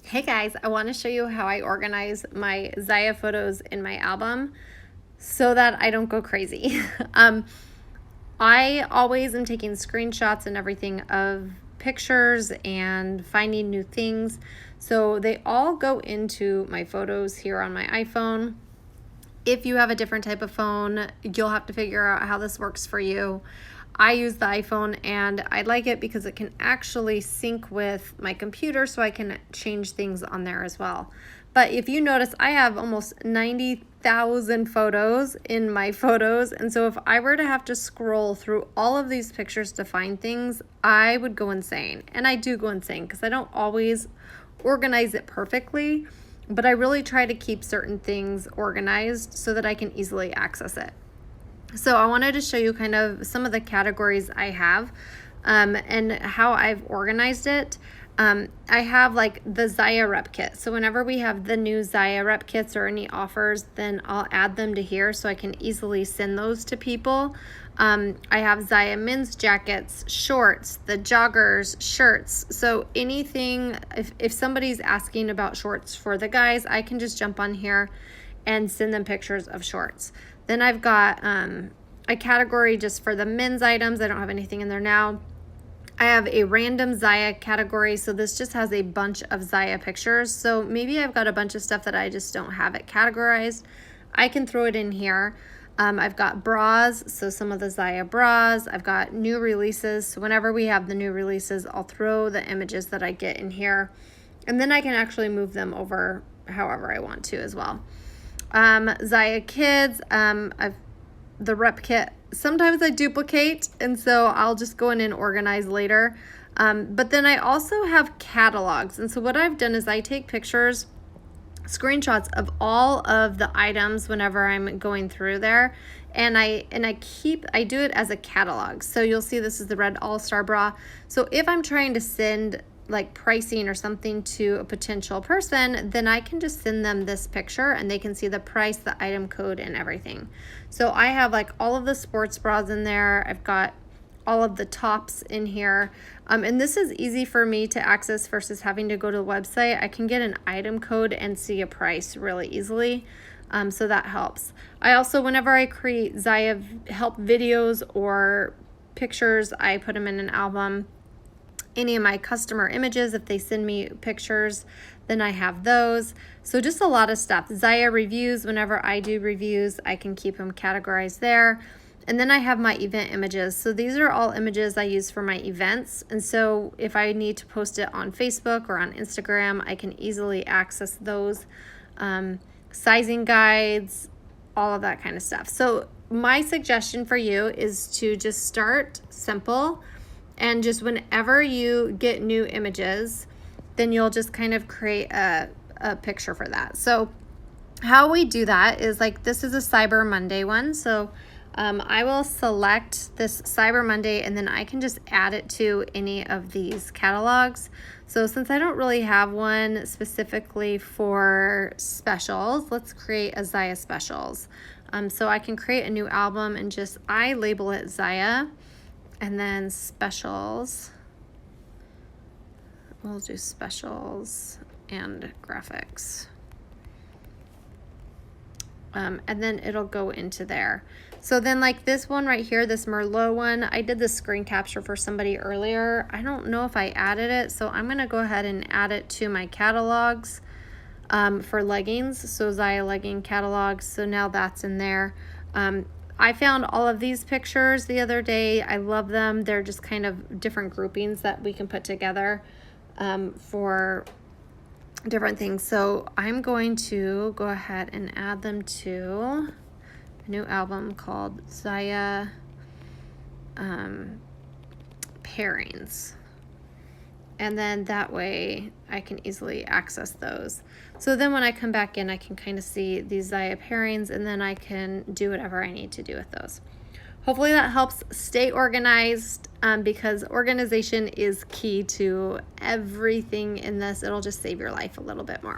Hey guys, I want to show you how I organize my Zyia photos in my album so that I don't go crazy. I always am taking screenshots and everything of pictures and finding new things. So they all go into my photos here on my iPhone. If you have a different type of phone, you'll have to figure out how this works for you. I use the iPhone and I like it because it can actually sync with my computer, so I can change things on there as well. But if you notice, I have almost 90,000 photos in my photos. And so if I were to have to scroll through all of these pictures to find things, I would go insane. And I do go insane because I don't always organize it perfectly, but I really try to keep certain things organized so that I can easily access it. So I wanted to show you kind of some of the categories I have and how I've organized it. I have like the Zyia rep kit. So whenever we have the new Zyia rep kits or any offers, then I'll add them to here so I can easily send those to people. I have Zyia men's jackets, shorts, the joggers, shirts. So anything, if somebody's asking about shorts for the guys, I can just jump on here and send them pictures of shorts. Then I've got a category just for the men's items. I don't have anything in there now. I have a random Zyia category. So this just has a bunch of Zyia pictures. So maybe I've got a bunch of stuff that I just don't have it categorized. I can throw it in here. I've got bras, so some of the Zyia bras. I've got new releases. So whenever we have the new releases, I'll throw the images that I get in here. And then I can actually move them over however I want to as well. Zyia kids, I've the rep kit. Sometimes I duplicate, and so I'll just go in and organize later. But then I also have catalogs. And so what I've done is I take pictures, screenshots of all of the items whenever I'm going through there, and I do it as a catalog. So you'll see this is the red all-star bra. So if I'm trying to send like pricing or something to a potential person, then I can just send them this picture and they can see the price, the item code, and everything. So I have like all of the sports bras in there. I've got all of the tops in here. And this is easy for me to access versus having to go to the website. I can get an item code and see a price really easily. So that helps. I also, whenever I create Zyia help videos or pictures, I put them in an album. Any of my customer images, if they send me pictures, then I have those. So just a lot of stuff. Zyia reviews, whenever I do reviews, I can keep them categorized there. And then I have my event images. So these are all images I use for my events. And so if I need to post it on Facebook or on Instagram, I can easily access those. Sizing guides, all of that kind of stuff. So my suggestion for you is to just start simple. And just whenever you get new images, then you'll just kind of create a picture for that. So how we do that is like, this is a Cyber Monday one. So I will select this Cyber Monday and then I can just add it to any of these catalogs. So since I don't really have one specifically for specials, let's create a Zyia specials. So I can create a new album and just, I label it Zyia. And then specials, we'll do specials and graphics. And then it'll go into there. So then like this one right here, this Merlot one, I did the screen capture for somebody earlier. I don't know if I added it, so I'm gonna go ahead and add it to my catalogs for leggings. So Zyia legging catalogs, so now that's in there. I found all of these pictures the other day. I love them. They're just kind of different groupings that we can put together for different things. So I'm going to go ahead and add them to a new album called Zyia Pairings. And then that way I can easily access those. So then when I come back in, I can kind of see these Zyia pairings and then I can do whatever I need to do with those. Hopefully that helps. Stay organized because organization is key to everything in this. It'll just save your life a little bit more.